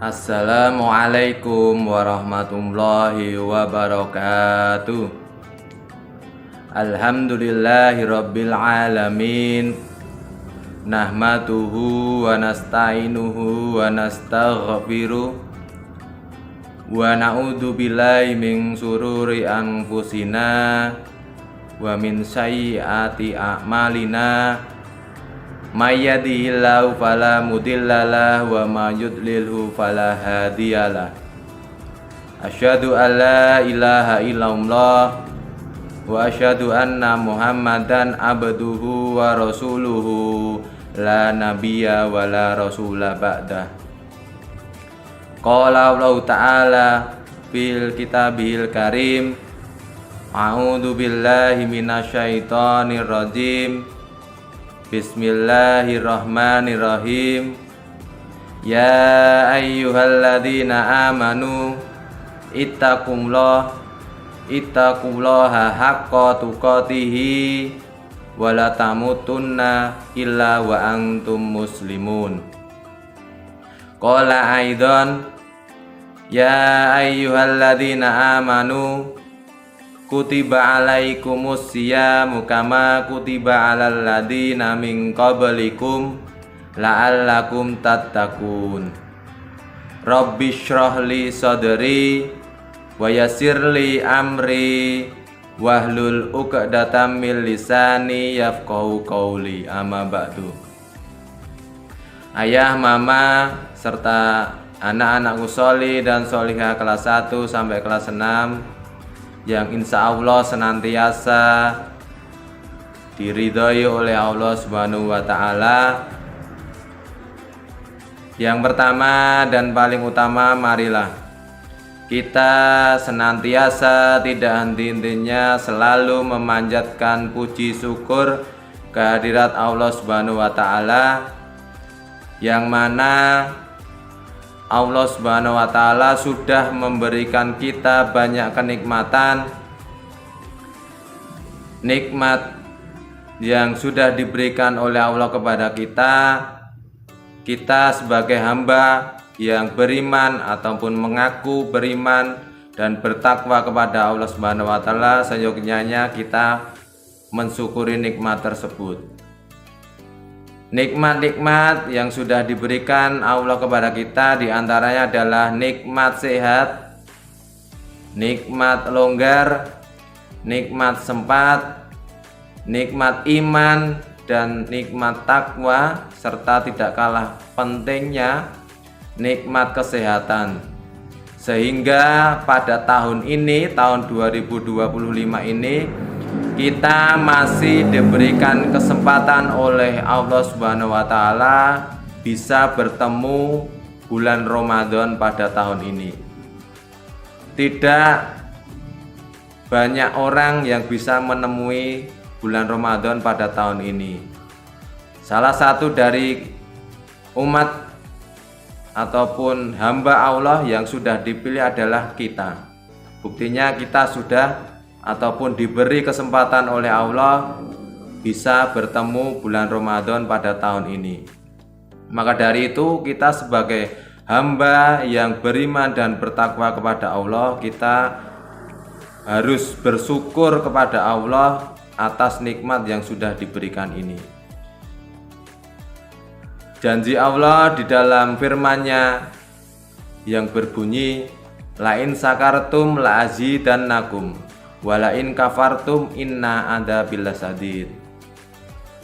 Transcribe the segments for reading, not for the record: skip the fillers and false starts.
Assalamualaikum warahmatullahi wabarakatuh. Alhamdulillahirabbil alamin. Nahmaduhu wa nasta'inuhu wa nastaghfiruh wa na'udzu billahi min sururi anfusina wa min sayyiati a'malina. May yahdihillahu fala mudhillalah wa may yudlilhu fala hadiyalah. Asyhadu an la ilaha illallah wa asyhadu anna Muhammadan abduhu wa rasuluhu la nabiyya wa la rasula ba'dah. Qala Allah ta'ala fil kitabil karim. A'udzu billahi minasyaitonir rajim. Bismillahirrahmanirrahim. Ya ayyuhalladzina amanu ittaqullaha haqqa tuqatih wa la tamutunna illa wa antum muslimun. Qala aidan ya ayyuhalladzina amanu kutiba alaikumus siyamu kama kutiba alal ladzina min qablikum la'allakum tattaqun. Rabbi shrah li sadri wa yassir li amri wahlul 'uqdatam min lisani yafqahu qawli. Amma ba'du. Ayah, mama serta anak-anakku sholih dan sholihah kelas 1 sampai kelas 6 yang insya Allah senantiasa diridhoi oleh Allah Subhanahu wa Ta'ala. Yang pertama dan paling utama, marilah kita senantiasa tidak henti-hentinya selalu memanjatkan puji syukur kehadirat Allah Subhanahu wa Ta'ala, yang mana Allah Subhanahu wa Ta'ala sudah memberikan kita banyak kenikmatan, nikmat yang sudah diberikan oleh Allah kepada kita. Kita sebagai hamba yang beriman ataupun mengaku beriman dan bertakwa kepada Allah Subhanahu wa Ta'ala, seyogyanya kita mensyukuri nikmat tersebut. Nikmat-nikmat yang sudah diberikan Allah kepada kita diantaranya adalah nikmat sehat, nikmat longgar, nikmat sempat, nikmat iman, dan nikmat takwa, serta tidak kalah pentingnya nikmat kesehatan. Sehingga pada tahun ini, tahun 2025 ini, kita masih diberikan kesempatan oleh Allah Subhanahu wa Ta'ala bisa bertemu bulan Ramadan pada tahun ini. Tidak banyak orang yang bisa menemui bulan Ramadan pada tahun ini. Salah satu dari umat ataupun hamba Allah yang sudah dipilih adalah kita. Buktinya kita sudah ataupun diberi kesempatan oleh Allah bisa bertemu bulan Ramadan pada tahun ini. Maka dari itu, kita sebagai hamba yang beriman dan bertakwa kepada Allah, kita harus bersyukur kepada Allah atas nikmat yang sudah diberikan ini. Janji Allah di dalam firman-Nya yang berbunyi, la in sakartum la azidannakum walain kafartum inna adzabil lasadid.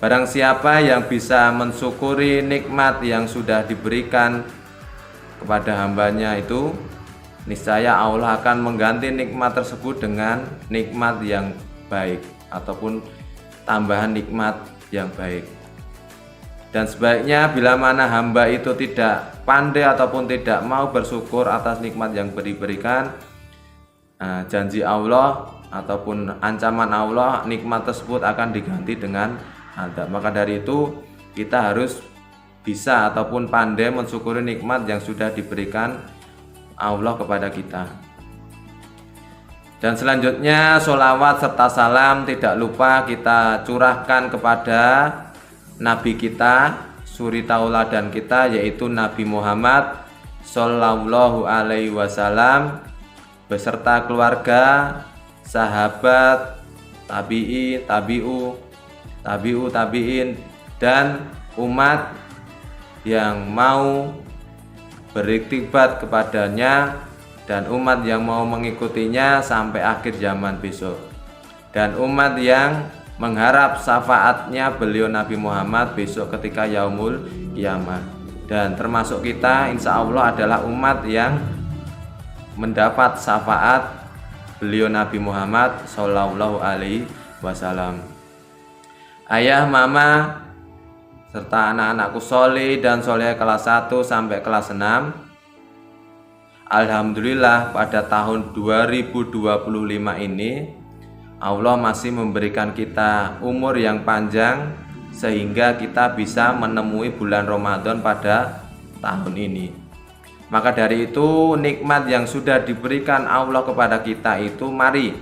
Barang siapa yang bisa mensyukuri nikmat yang sudah diberikan kepada hambanya itu, niscaya Allah akan mengganti nikmat tersebut dengan nikmat yang baik ataupun tambahan nikmat yang baik. Dan sebaiknya bila mana hamba itu tidak pandai ataupun tidak mau bersyukur atas nikmat yang diberikan, janji Allah ataupun ancaman Allah, nikmat tersebut akan diganti dengan azab. Maka dari itu, kita harus bisa ataupun pandai mensyukuri nikmat yang sudah diberikan Allah kepada kita. Dan selanjutnya, sholawat serta salam tidak lupa kita curahkan kepada Nabi kita, suri tauladan kita, yaitu Nabi Muhammad Shallallahu alaihi wasallam beserta keluarga, sahabat, tabi'i, tabi'in dan umat yang mau beriktibat kepadanya dan umat yang mau mengikutinya sampai akhir zaman besok, dan umat yang mengharap syafaatnya beliau Nabi Muhammad besok ketika yaumul kiamah. Dan termasuk kita insya Allah adalah umat yang mendapat syafaat beliau Nabi Muhammad Shallallahu alaihi wasallam. Ayah, mama, serta anak-anakku sholih dan sholih kelas 1 sampai kelas 6. Alhamdulillah pada tahun 2025 ini Allah masih memberikan kita umur yang panjang sehingga kita bisa menemui bulan Ramadan pada tahun ini. Maka dari itu nikmat yang sudah diberikan Allah kepada kita itu mari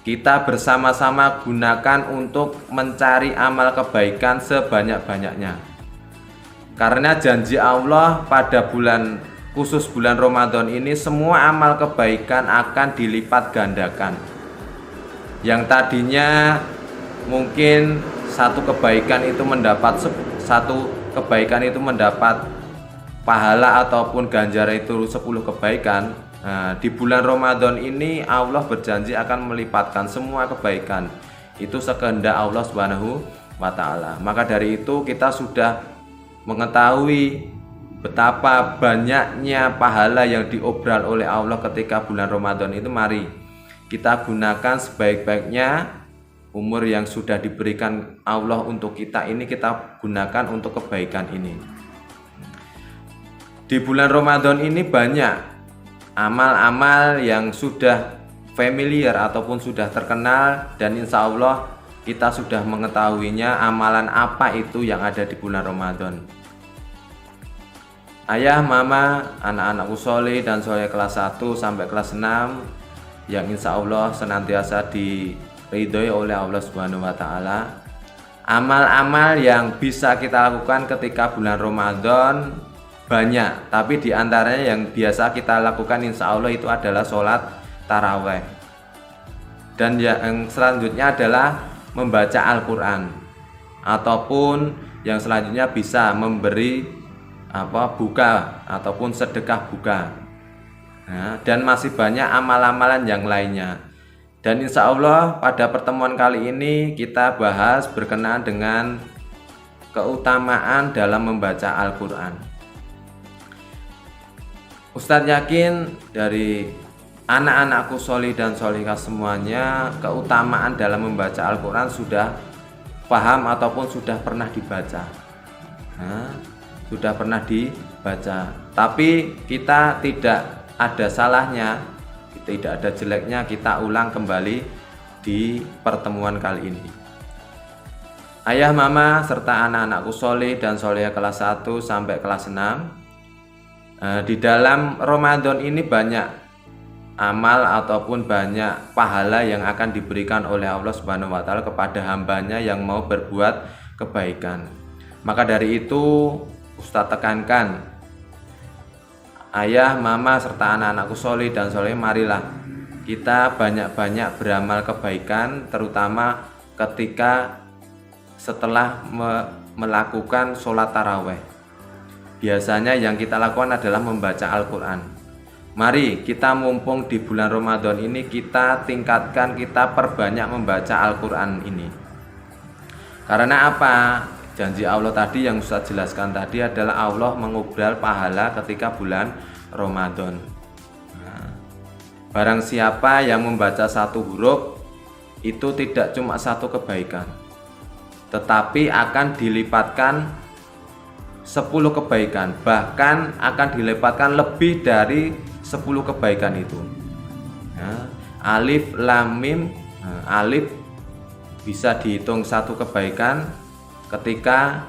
kita bersama-sama gunakan untuk mencari amal kebaikan sebanyak-banyaknya. Karena janji Allah pada khusus bulan Ramadan ini semua amal kebaikan akan dilipat gandakan. Yang tadinya mungkin satu kebaikan itu mendapat pahala ataupun ganjaran itu 10 kebaikan. Nah, di bulan Ramadan ini Allah berjanji akan melipatkan semua kebaikan itu sekehendak Allah Subhanahu wa ta'ala. Maka dari itu kita sudah mengetahui betapa banyaknya pahala yang diobral oleh Allah ketika bulan Ramadan itu. Mari kita gunakan sebaik-baiknya umur yang sudah diberikan Allah untuk kita ini, kita gunakan untuk kebaikan ini. Di bulan Ramadan ini banyak amal-amal yang sudah familiar ataupun sudah terkenal, dan insya Allah kita sudah mengetahuinya amalan apa itu yang ada di bulan Ramadan. Ayah, mama, anak-anakku sholih dan sholih kelas 1 sampai kelas 6 yang insya Allah senantiasa diridhoi oleh Allah Subhanahu wa ta'ala. Amal-amal yang bisa kita lakukan ketika bulan Ramadan banyak, tapi diantaranya yang biasa kita lakukan insya Allah itu adalah sholat taraweh, dan yang selanjutnya adalah membaca Al-Quran, ataupun yang selanjutnya bisa memberi buka ataupun sedekah buka. Nah, dan masih banyak amal-amalan yang lainnya. Dan insya Allah pada pertemuan kali ini kita bahas berkenaan dengan keutamaan dalam membaca Al-Quran. Ustadz yakin dari anak-anakku sholih dan sholihah semuanya keutamaan dalam membaca Al-Quran sudah paham ataupun sudah pernah dibaca. Sudah pernah dibaca. Tapi kita tidak ada salahnya, tidak ada jeleknya kita ulang kembali di pertemuan kali ini. Ayah, mama, serta anak-anakku sholih dan sholihah kelas 1 sampai kelas 6. Di dalam Ramadan ini banyak amal ataupun banyak pahala yang akan diberikan oleh Allah Subhanahu wa ta'ala kepada hambanya yang mau berbuat kebaikan. Maka dari itu Ustadz tekankan, ayah, mama, serta anak-anakku sholih dan sholih, marilah kita banyak-banyak beramal kebaikan, terutama ketika setelah melakukan sholat taraweh. Biasanya yang kita lakukan adalah membaca Al-Quran. Mari kita mumpung di bulan Ramadan ini kita tingkatkan, kita perbanyak membaca Al-Quran ini. Karena apa? Janji Allah tadi yang Ustaz jelaskan tadi adalah Allah mengubral pahala ketika bulan Ramadan. Barang siapa yang membaca satu huruf itu tidak cuma satu kebaikan, tetapi akan dilipatkan 10 kebaikan, bahkan akan dilipatkan lebih dari 10 kebaikan itu. Alif lam mim, alif bisa dihitung satu kebaikan ketika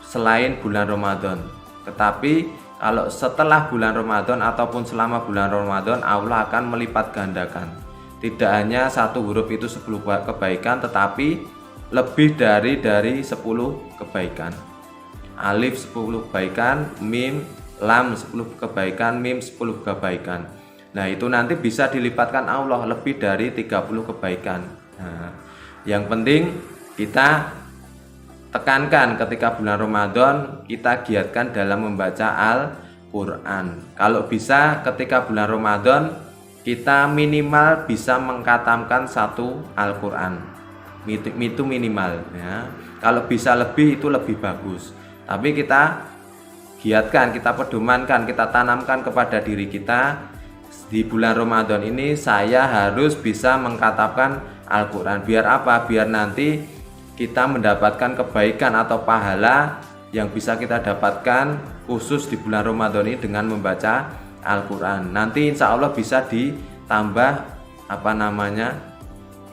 selain bulan Ramadan. Tetapi kalau setelah bulan Ramadan ataupun selama bulan Ramadan, Allah akan melipat gandakan. Tidak hanya satu huruf itu 10 kebaikan, tetapi lebih dari 10 kebaikan. Alif 10 kebaikan, mim lam 10 kebaikan, mim 10 kebaikan. Nah, itu nanti bisa dilipatkan Allah lebih dari 30 kebaikan. Nah, yang penting kita tekankan ketika bulan Ramadan kita giatkan dalam membaca Al-Quran. Kalau bisa ketika bulan Ramadan kita minimal bisa mengkatamkan satu Al-Quran. Itu minimal ya. Kalau bisa lebih itu lebih bagus. Tapi kita giatkan, kita pedomankan, kita tanamkan kepada diri kita, di bulan Ramadan ini saya harus bisa mengkatamkan Al-Quran. Biar apa? Biar nanti kita mendapatkan kebaikan atau pahala yang bisa kita dapatkan khusus di bulan Ramadan ini dengan membaca Al-Quran. Nanti insya Allah bisa ditambah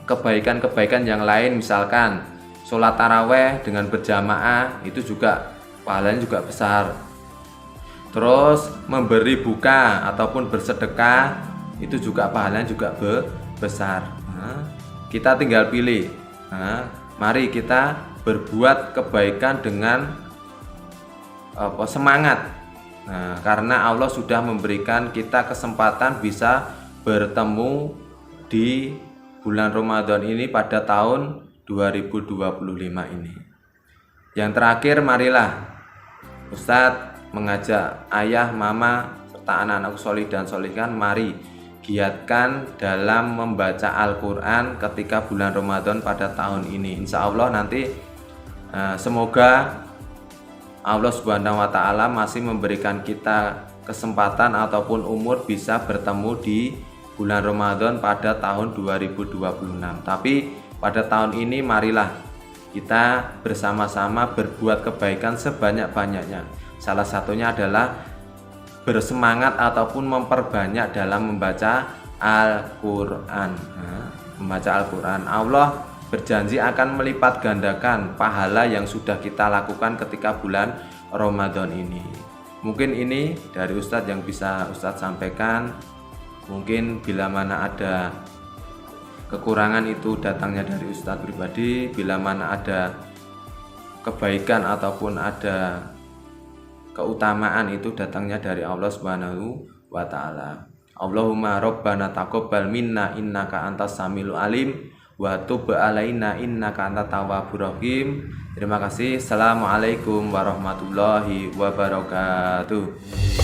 kebaikan-kebaikan yang lain, misalkan sholat taraweh dengan berjamaah itu juga pahalanya juga besar. Terus memberi buka ataupun bersedekah itu juga pahalanya juga besar. Nah, kita tinggal pilih. Nah, mari kita berbuat kebaikan dengan semangat. Nah, karena Allah sudah memberikan kita kesempatan bisa bertemu di bulan Ramadan ini pada tahun 2025 ini. Yang terakhir, marilah Ustadz mengajak ayah, mama, serta anak-anakku sholih dan sholihkan, mari giatkan dalam membaca Al-Quran ketika bulan Ramadan pada tahun ini. Insya Allah nanti semoga Allah Subhanahu wa Ta'ala masih memberikan kita kesempatan ataupun umur bisa bertemu di bulan Ramadan pada tahun 2026. Tapi pada tahun ini marilah kita bersama-sama berbuat kebaikan sebanyak-banyaknya. Salah satunya adalah bersemangat ataupun memperbanyak dalam membaca Al-Quran. Membaca Al-Quran, Allah berjanji akan melipat gandakan pahala yang sudah kita lakukan ketika bulan Ramadan ini. Mungkin ini dari Ustadz yang bisa Ustadz sampaikan. Mungkin bila mana ada kekurangan itu datangnya dari Ustadz pribadi. Bila mana ada kebaikan ataupun ada keutamaan itu datangnya dari Allah Subhanahu wa Ta'ala. Allahumma rabbana taqabbal minna innaka antas samiul alim wa tub alaina innaka antat tawwabur rahim. Terima kasih. Assalamualaikum warahmatullahi wabarakatuh.